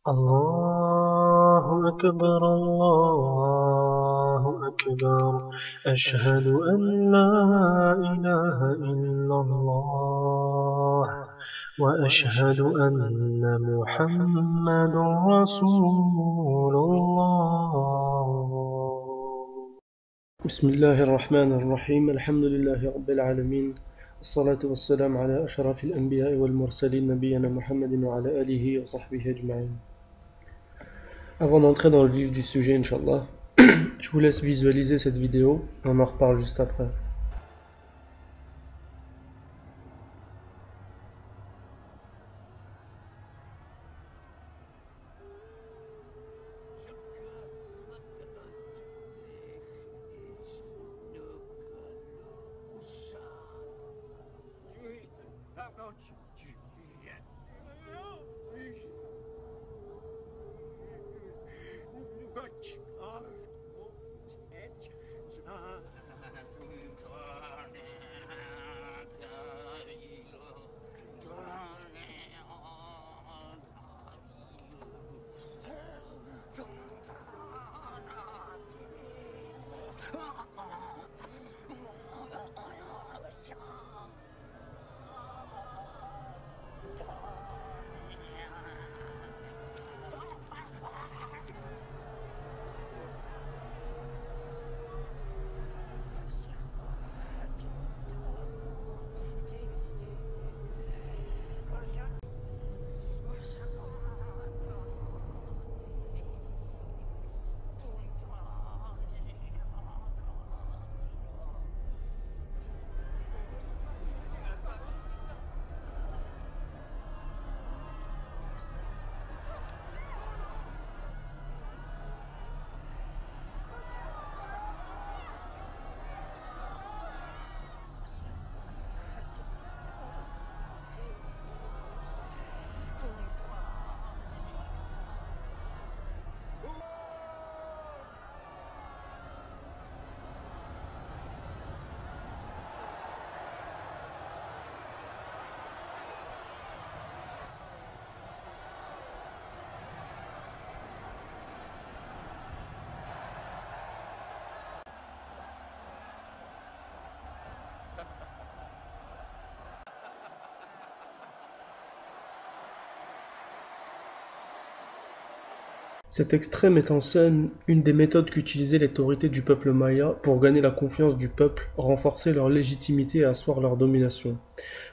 الله أكبر الله أكبر أشهد أن لا إله إلا الله وأشهد أن محمد رسول الله. بسم الله الرحمن الرحيم. الحمد لله رب العالمين، الصلاة والسلام على أشرف الأنبياء والمرسلين نبينا محمد وعلى آله وصحبه أجمعين. Avant d'entrer dans le vif du sujet, Inch'Allah, je vous laisse visualiser cette vidéo et on en reparle juste après. Cet extrait met en scène une des méthodes qu'utilisaient les autorités du peuple maya pour gagner la confiance du peuple, renforcer leur légitimité et asseoir leur domination.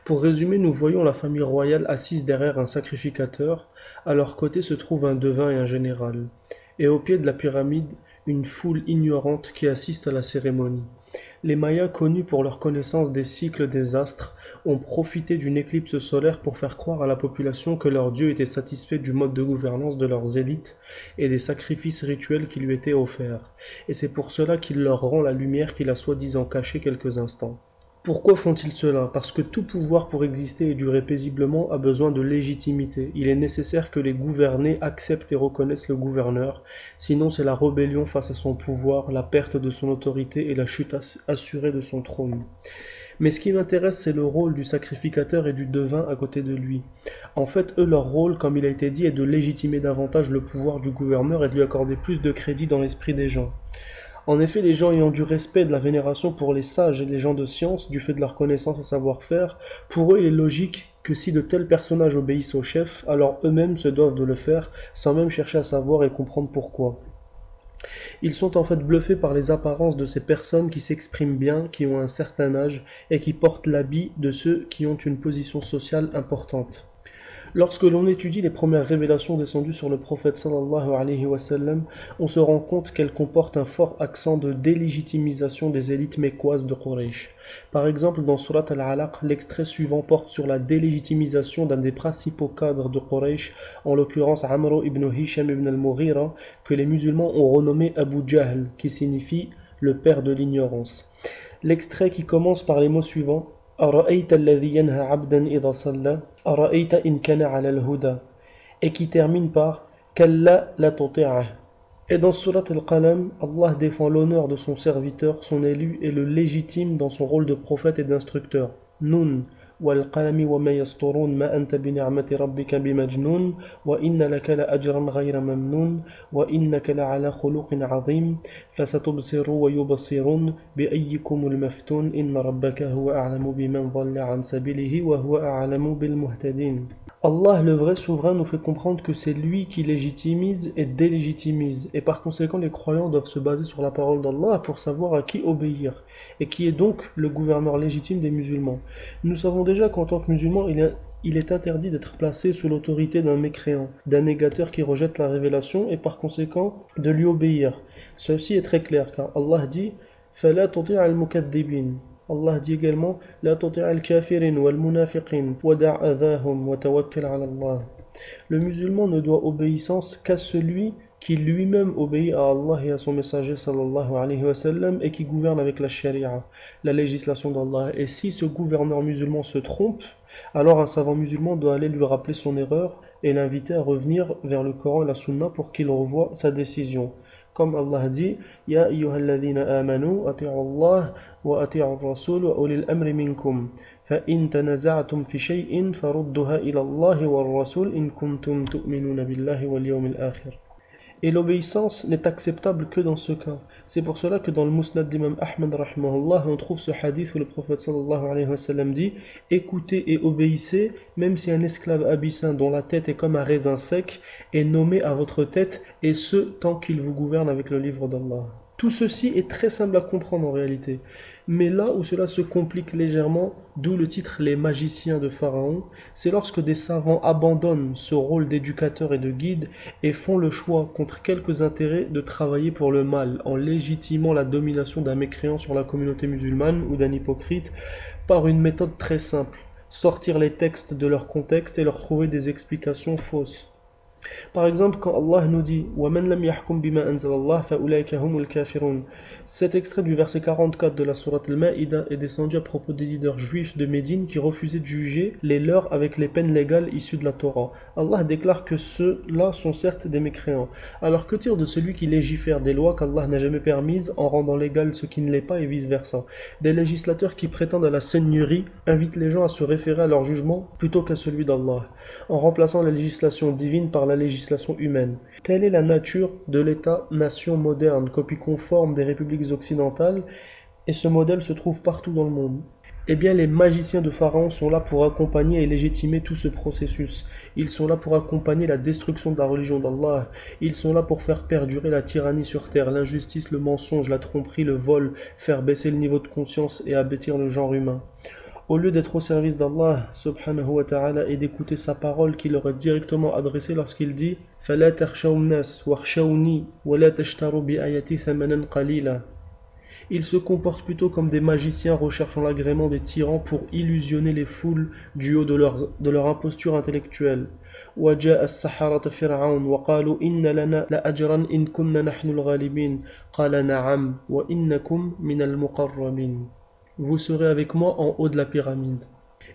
Pour résumer, nous voyons la famille royale assise derrière un sacrificateur, à leur côté se trouve un devin et un général, et au pied de la pyramide, une foule ignorante qui assiste à la cérémonie. Les Mayas, connus pour leur connaissance des cycles des astres, ont profité d'une éclipse solaire pour faire croire à la population que leur dieu était satisfait du mode de gouvernance de leurs élites et des sacrifices rituels qui lui étaient offerts, et c'est pour cela qu'il leur rend la lumière qu'il a soi-disant cachée quelques instants. Pourquoi font-ils cela? Parce que tout pouvoir pour exister et durer paisiblement a besoin de légitimité. Il est nécessaire que les gouvernés acceptent et reconnaissent le gouverneur, sinon c'est la rébellion face à son pouvoir, la perte de son autorité et la chute assurée de son trône. Mais ce qui m'intéresse, c'est le rôle du sacrificateur et du devin à côté de lui. En fait, eux, leur rôle, comme il a été dit, est de légitimer davantage le pouvoir du gouverneur et de lui accorder plus de crédit dans l'esprit des gens. En effet, les gens ayant du respect et de la vénération pour les sages et les gens de science, du fait de leur connaissance et savoir-faire, pour eux il est logique que si de tels personnages obéissent au chef, alors eux-mêmes se doivent de le faire, sans même chercher à savoir et comprendre pourquoi. Ils sont en fait bluffés par les apparences de ces personnes qui s'expriment bien, qui ont un certain âge et qui portent l'habit de ceux qui ont une position sociale importante. Lorsque l'on étudie les premières révélations descendues sur le prophète sallallahu alayhi wa sallam, on se rend compte qu'elles comportent un fort accent de délégitimisation des élites mécoises de Quraysh. Par exemple, dans Surat Al-Alaq, l'extrait suivant porte sur la délégitimisation d'un des principaux cadres de Quraysh, en l'occurrence Amr ibn Hisham ibn al-Mughira, que les musulmans ont renommé Abu Jahl, qui signifie le père de l'ignorance. L'extrait qui commence par les mots suivants: أرأيت الذي ينهى عبدا إذا صلى أرأيت إن كان على الهدى, et qui termine par كلا لا تطيعه. Et dans Surat Al-Qalam, Allah défend l'honneur de son serviteur, son élu, et le légitime dans son rôle de prophète et d'instructeur. Nun, والقلم وما يسطرون ما أنت بنعمة ربك بمجنون وإن لك لأجرا غير ممنون وإنك لعلى خلق عظيم فستبصر ويبصرون بأيكم المفتون إن ربك هو أعلم بمن ضل عن سبيله وهو أعلم بالمهتدين. Allah, le vrai souverain, nous fait comprendre que c'est lui qui légitimise et délégitimise, et par conséquent les croyants doivent se baser sur la parole d'Allah pour savoir à qui obéir, et qui est donc le gouverneur légitime des musulmans. Nous savons déjà qu'en tant que musulmans, il est interdit d'être placé sous l'autorité d'un mécréant, d'un négateur qui rejette la révélation, et par conséquent de lui obéir. Ceci est très clair, car Allah dit « فَلَا تُطِعَ الْمُكَذِّبِينَ » Allah dit également لا تطع الكافرين والمنافقين ودع أذاهم وتوكل على الله. Le musulman ne doit obéissance qu'à celui qui lui-même obéit à Allah et à son messager sallallahu alayhi wa sallam et qui gouverne avec la sharia, la législation d'Allah. Et si ce gouverneur musulman se trompe, alors un savant musulman doit aller lui rappeler son erreur et l'inviter à revenir vers le Coran et la Sunna pour qu'il revoie sa décision. Comme Allah dit Ya ayyuhalladhina amanu ati'u Allah wa ati'u ar-rasul wa ulil amri minkum fa in tanaza'tum fi shay'in farudduha ila Allah wa ar-rasul in kuntum tu'minuna billahi wal yawmil akhir. Et l'obéissance n'est acceptable que dans ce cas. C'est pour cela que dans le Musnad d'Imam Ahmad rahimahullah, on trouve ce hadith où le prophète sallallahu alayhi wa sallam dit écoutez et obéissez, même si un esclave abyssin dont la tête est comme un raisin sec est nommé à votre tête, et ce tant qu'il vous gouverne avec le livre d'Allah. Tout ceci est très simple à comprendre en réalité. Mais là où cela se complique légèrement, d'où le titre Les magiciens de Pharaon, c'est lorsque des savants abandonnent ce rôle d'éducateur et de guide et font le choix, contre quelques intérêts, de travailler pour le mal, en légitimant la domination d'un mécréant sur la communauté musulmane ou d'un hypocrite, par une méthode très simple, sortir les textes de leur contexte et leur trouver des explications fausses. Par exemple, quand Allah nous dit وَمَنْ لَمْ يَحْكُمْ بِمَا أَنزَلَ اللَّهُ فَأُولَٰئِكَ هُمُ الْكَافِرُونَ. Cet extrait du verset 44 de la sourate Al-Ma'ida est descendu à propos des leaders juifs de Médine qui refusaient de juger les leurs avec les peines légales issues de la Torah. Allah déclare que ceux-là sont certes des mécréants. Alors que dire de celui qui légifère des lois qu'Allah n'a jamais permises en rendant légal ce qui ne l'est pas et vice-versa? Des législateurs qui prétendent à la seigneurie invitent les gens à se référer à leur jugement plutôt qu'à celui d'Allah, en remplaçant la législation divine par la législation humaine. Telle est la nature de l'État-nation moderne, copie conforme des républiques occidentales, et ce modèle se trouve partout dans le monde. Eh bien, les magiciens de Pharaon sont là pour accompagner et légitimer tout ce processus. Ils sont là pour accompagner la destruction de la religion d'Allah. Ils sont là pour faire perdurer la tyrannie sur terre, l'injustice, le mensonge, la tromperie, le vol, faire baisser le niveau de conscience et abaisser le genre humain. Au lieu d'être au service d'Allah subhanahu wa ta'ala et d'écouter sa parole qu'il leur est directement adressée lorsqu'il dit فَلَا تَخْشَوْا النَّاسَ وَاخْشَوْنِي وَلَا تَشْتَرُوا بِآيَاتِي ثَمَنًا قَلِيلًا. Ils se comportent plutôt comme des magiciens recherchant l'agrément des tyrans pour illusionner les foules du haut de leur imposture intellectuelle. وَجَاءَ السَّحَرَةُ فِرْعَوْنَ وَقَالُوا إِنَّ لَنَا لَأَجْرًا إِنْ كُنَّا نَحْنُ الْغَالِبِينَ قَالَ نَعَمْ وَإِنَّكُمْ مِنَ الْمُقَرَّبِينَ. Vous serez avec moi en haut de la pyramide.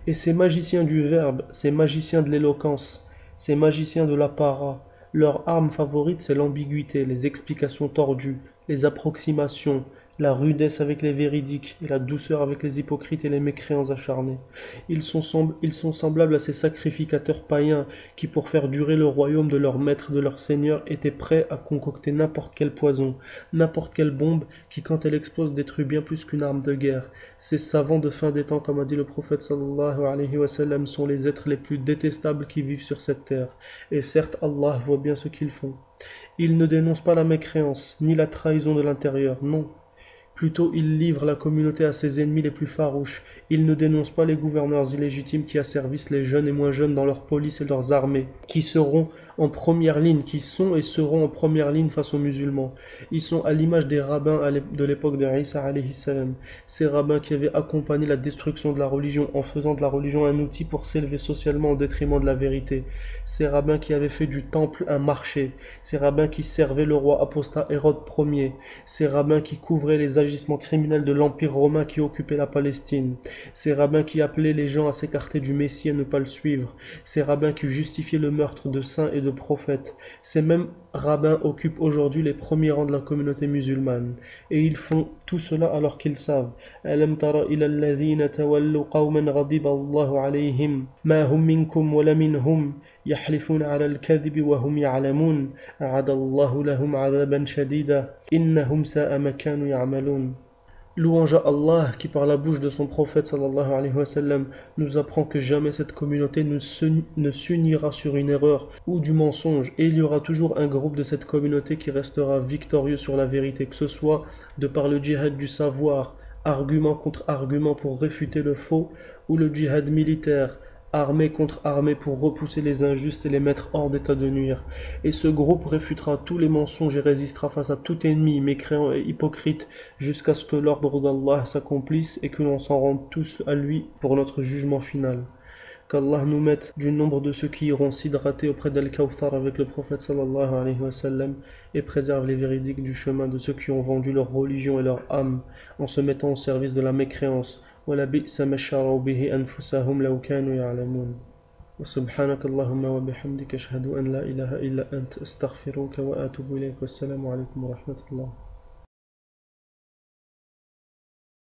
Et ces magiciens du verbe, ces magiciens de l'éloquence, ces magiciens de l'apparat, leur arme favorite c'est l'ambiguïté, les explications tordues, les approximations, la rudesse avec les véridiques et la douceur avec les hypocrites et les mécréants acharnés. Ils sont semblables à ces sacrificateurs païens qui, pour faire durer le royaume de leur maître, de leur seigneur, étaient prêts à concocter n'importe quel poison, n'importe quelle bombe qui, quand elle explose, détruit bien plus qu'une arme de guerre. Ces savants de fin des temps, comme a dit le prophète sallallahu alayhi wa sallam, sont les êtres les plus détestables qui vivent sur cette terre. Et certes, Allah voit bien ce qu'ils font. Ils ne dénoncent pas la mécréance, ni la trahison de l'intérieur, non. Plutôt, il livre la communauté à ses ennemis les plus farouches. Il ne dénonce pas les gouverneurs illégitimes qui asservissent les jeunes et moins jeunes dans leur police et leurs armées, qui seront en première ligne, qui sont et seront en première ligne face aux musulmans. Ils sont à l'image des rabbins de l'époque de Isa alayhi salam. Ces rabbins qui avaient accompagné la destruction de la religion en faisant de la religion un outil pour s'élever socialement au détriment de la vérité. Ces rabbins qui avaient fait du temple un marché. Ces rabbins qui servaient le roi apostat Hérode Ier. Ces rabbins qui couvraient les agissements criminels de l'Empire romain qui occupait la Palestine. Ces rabbins qui appelaient les gens à s'écarter du Messie et ne pas le suivre. Ces rabbins qui justifiaient le meurtre de saints et de prophètes. Ces mêmes rabbins occupent aujourd'hui les premiers rangs de la communauté musulmane. Et ils font tout cela alors qu'ils savent. أَلَمْ تَرَ إِلَى الَّذِينَ تَوَلُّوا قَوْمًا غَضِبَ اللَّهُ عَلَيْهِمْ مَا هُمْ مِنْكُمْ وَلَا مِنْهُمْ يَحْلِفُونَ عَلَى الْكَذِبِ وَهُمْ يَعْلَمُونَ أَعَدَ اللَّهُ لَهُمْ عَذَابًا شَدِيدًا إِنَّهُمْ سَاءَ مَا كَانُوا يَعْمَلُونَ. Louange à Allah qui par la bouche de son prophète sallallahu alayhi wa sallam nous apprend que jamais cette communauté ne s'unira sur une erreur ou du mensonge, et il y aura toujours un groupe de cette communauté qui restera victorieux sur la vérité, que ce soit de par le djihad du savoir, argument contre argument pour réfuter le faux, ou le djihad militaire, armée contre armée pour repousser les injustes et les mettre hors d'état de nuire. Et ce groupe réfutera tous les mensonges et résistera face à tout ennemi, mécréant et hypocrite, jusqu'à ce que l'ordre d'Allah s'accomplisse et que l'on s'en rende tous à lui pour notre jugement final. Qu'Allah nous mette du nombre de ceux qui iront s'hydrater auprès d'Al-Kawthar avec le prophète sallallahu alayhi wa sallam, et préserve les véridiques du chemin de ceux qui ont vendu leur religion et leur âme en se mettant au service de la mécréance. وَلَبِئْسَ مَا اشْتَرَوْا بِهِ أَنفُسَهُمْ لَوْ كَانُوا يَعْلَمُونَ. وسبحانك اللهم وبحمدك أشهد أن لا إله إلا أنت أستغفرك وأتوب إليك والسلام عليكم ورحمة الله.